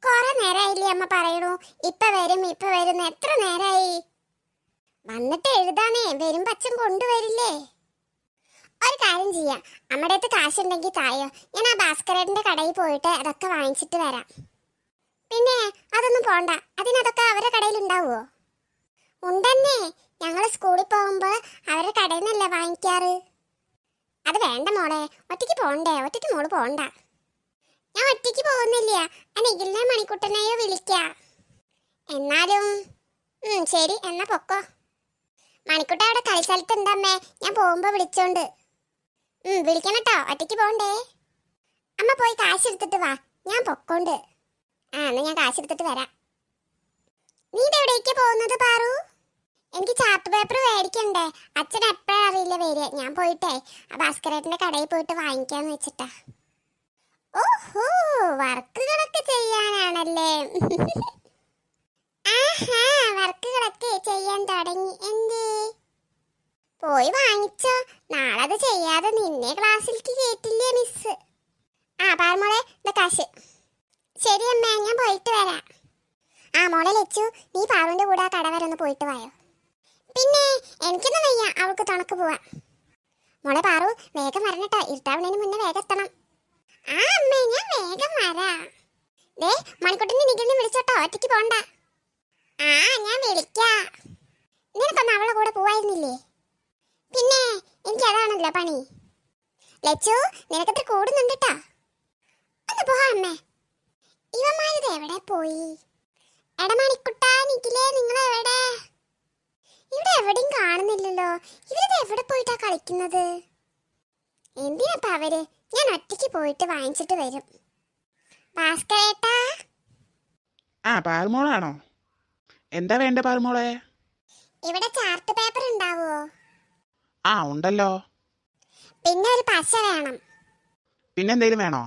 കൊറേ നേരായില്ലേ അമ്മ പറയണു ഇപ്പൊ വരും എത്ര നേരായി? വന്നിട്ട് എഴുതാനേ വരുമ്പോ അച്ഛൻ കൊണ്ടുവരില്ലേ? ഒരു കാര്യം ചെയ്യാം, നമ്മുടെ അടുത്ത് കാശുണ്ടെങ്കിൽ തായോ, ഞാൻ ആ ഭാസ്കരേട്ടന്റെ കടയിൽ പോയിട്ട് അതൊക്കെ വാങ്ങിച്ചിട്ട് വരാം. പിന്നെ അതൊന്നും പോണ്ട, അതിനതൊക്കെ അവരുടെ കടയിൽ ഉണ്ടാവുമോ? ഉണ്ടെന്നേ, ഞങ്ങൾ സ്കൂളിൽ പോകുമ്പോ അവരുടെ കടയിൽ നിന്നല്ലേ വാങ്ങിക്കാറ്. അത് വേണ്ട മോളെ, ഒറ്റയ്ക്ക് പോണ്ടേ? ഒറ്റയ്ക്ക് മോള് പോണ്ട. ഞാൻ ഒറ്റയ്ക്ക് പോകുന്നില്ല, ആ നിഖിലിനെ മണിക്കുട്ടനെയോ വിളിക്കാം. എന്നാലും ശരി, എന്നാ പൊക്കോ. മണിക്കുട്ട അവിടെ കളിസ്ഥലത്ത് ഉണ്ടമ്മേ, ഞാൻ പോകുമ്പോ വിളിച്ചോണ്ട്. വിളിക്കണം കേട്ടോ, ഒറ്റയ്ക്ക് പോണ്ടേ. അമ്മ പോയി കാശ് എടുത്തിട്ട് വാ, ഞാൻ പൊക്കോണ്ട്. എന്നാ ഞാൻ കാശ് എടുത്തിട്ട് വരാം. നീ ഇതെവിടേക്കാ പോകുന്നത് പാറു? എനിക്ക് ചാർട്ട് പേപ്പർ മേടിക്കണ്ടേ, അച്ഛൻ എപ്പോഴാ അറിയില്ല വരിക. ഞാൻ പോയിട്ടേ ആ ഭാസ്കരേട്ടന്റെ കടയിൽ പോയിട്ട് വാങ്ങിക്കാന്ന് വെച്ചിട്ടാ. ഓഹോ, വർക്കുകളൊക്കെ ചെയ്യാനാണല്ലേ? ആഹാ, വർക്കുകളൊക്കെ ചെയ്യാൻ തുടങ്ങി. എന്തേ? പോയി വാങ്ങിച്ചോ, നാളെ അത് ചെയ്യാതെ നിന്നെ ക്ലാസ്സിലേക്ക് കേട്ടില്ലേ മിസ്. പാർമോളെ, ഇതാ കാശ്. ശരി അമ്മേ, ഞാൻ പോയിട്ട് വരാം. മോളെ ലച്ചു, നീ പാറുവിന്റെ കൂടെ ആ കട വരെ ഒന്ന് പോയിട്ട് വായോ. പിന്നെ എനിക്കൊന്നും വയ്യ, അവൾക്ക് തുണക്ക് പോവാ. മോളെ പാറു, വേഗം വരണം കേട്ടോ, ഇരുട്ടാവുന്നതിന് മുന്നേ വേഗം എത്തണം. അമ്മേ, ഞാൻ വേഗം വരാം. മണിക്കുട്ടിനെ നിഖിലിനെ വിളിച്ചോട്ടോ, ഒറ്റയ്ക്ക് പോണ്ട. ഞാൻ വിളിക്കാം. നിനക്കൊന്ന് അവളെ കൂടെ പോവായിരുന്നില്ലേ? പിന്നെ എനിക്ക് അതാണല്ലോ പണി. ലച്ചു, നിനക്കത്ര കൂടുന്നുണ്ട് കേട്ടോ. ഒന്ന് പോവാ അമ്മേ. ഇവന്മാരിത് എവിടെ പോയി? എടമണിക്കുട്ടാ, നിഖിലേ, നിങ്ങളെവിടെ? ഇവിടെ എവിടെയും കാണുന്നില്ലല്ലോ. ഇവരിത് എവിടെ പോയിട്ടാ കളിക്കുന്നത്? എന്തിനപ്പ അവര്? ഞാൻ ഒറ്റയ്ക്ക് പോയിട്ട് വാങ്ങിച്ചിട്ട് വരും. ഭാസ്കരേട്ടാ. പാറുമോളാണോ? എന്താ വേണ്ട പാറുമോളെ? ഇവിടെ ചാർട്ട് പേപ്പർ ഉണ്ടാവോ? ഉണ്ടല്ലോ. പിന്നെ ഒരു പശ വേണം. പിന്നെന്തേലും വേണോ?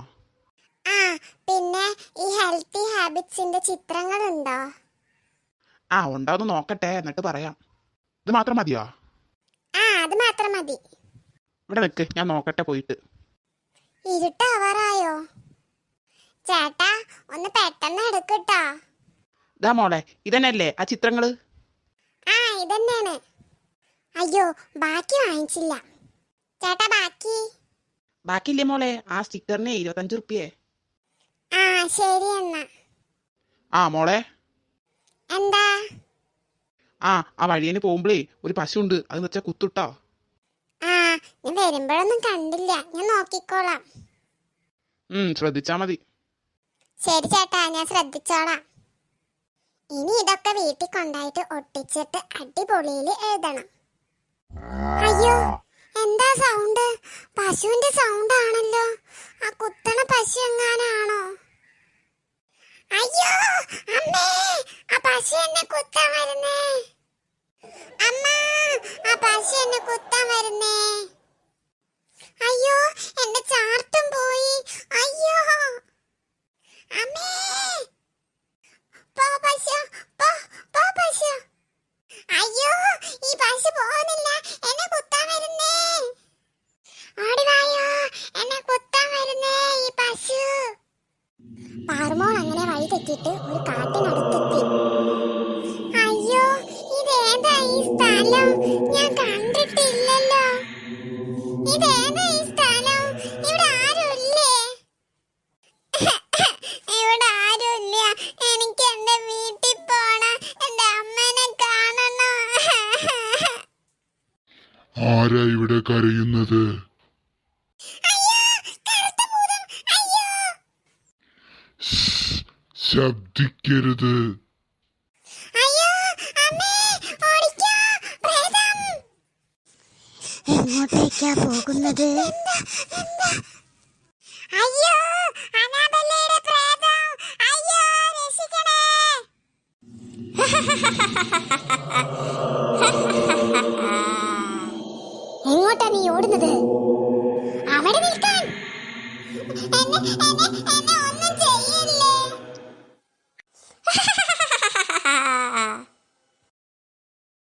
പിന്നെ ഈ ഹെൽത്തി ഹാബിറ്റ്സിന്റെ ചിത്രങ്ങൾ ഉണ്ടോ? ഉണ്ടോന്ന് നോക്കട്ടെ, എന്നിട്ട് പറയാം. ഇത് മാത്രം മതിയോ? അത് മാത്രം മതി. ഇവിടെ നിൽക്ക്, ഞാൻ നോക്കട്ടെ പോയിട്ട്. ഇരുട്ടാവാറായോ? ചേട്ടാ, ഒന്ന് പെട്ടെന്ന് എടുക്കട്ടോ. ഇതാ മോളെ, ഇതന്നെയല്ലേ ആ ചിത്രങ്ങള്? ഇതന്നെയാണ്. അയ്യോ, ബാക്കി വാങ്ങിച്ചില്ല ചേട്ടാ. ബാക്കിയില്ലേ മോളെ? ആ സ്റ്റിക്കറിന് 25 റുപ്യേ. ശരി എന്നാ. മോളെ, എന്താ? ആ വഴിയേന് പോകുമ്പോഴേ ഒരു പശുണ്ട്, അത് വെച്ചാ കുത്തുട്ടോ. ഞാൻ വരുമ്പോഴൊന്നും കണ്ടില്ല, ഞാൻ നോക്കിക്കോളാം. ശ്രദ്ധിച്ചാ മതി. ശരി ചേട്ടാ, ഞാൻ ശ്രദ്ധിച്ചോളാം. ഇനി ഇതൊക്കെ വീട്ടിൽ കൊണ്ടായിട്ട് ഒട്ടിച്ചിട്ട് അടിപൊളിയിൽ എഴുതണം. അയ്യോ, എന്താ സൗണ്ട്? പശുവിന്റെ സൗണ്ട് ആണല്ലോ. ആ കുത്തണ പശു എങ്ങാനാണോ? അയ്യോ അമ്മേ, ആ പശു എന്നെ കുത്താൻ വരുന്നേ. അമ്മ, ആ പശു എന്നെ കുത്താൻ വരുന്നേ. അയ്യോ, എന്റെ ചാർട്ടും പോയി. അയ്യോ അമ്മേ, പോ പശു, പോ പശു. അയ്യോ, ഈ പശു പോകുന്നില്ല, എന്നെ കുത്താൻ വരുന്നേ. ഓടിവായോ, എന്നെ കുത്താൻ വരുന്നേ ഈ പശു. പാറുമോൾ അങ്ങനെ വഴി തെറ്റിയിട്ട് ഒരു കാട്ടിനടുത്തെത്തി. അയ്യോ, ഇതേതാ ഈ സ്ഥലം? ഞാൻ കണ്ടിട്ടില്ലല്ലോ. ഇതേതാ ഈ സ്ഥലം? ഇവിടെ ആരുമില്ലേ? ഇവിടെ ആരുമില്ല. എനിക്ക് എന്റെ വീട്ടിൽ പോണം, എന്റെ അമ്മേനെ കാണണം. ആരാ ഇവിടെ കരയുന്നത്? ശബ്ദിക്കരുത്. എങ്ങോട്ടേക്കാ പോകുന്നത്? അയ്യോ, അനാബെല്ലയുടെ പ്രേതം! അയ്യോ, രക്ഷിക്കണേ! എങ്ങോട്ടാ നീ ഓടുന്നത്? അവിടെ നിൽക്കാൻ! എന്നെ ഒന്നും ചെയ്യില്ലേ!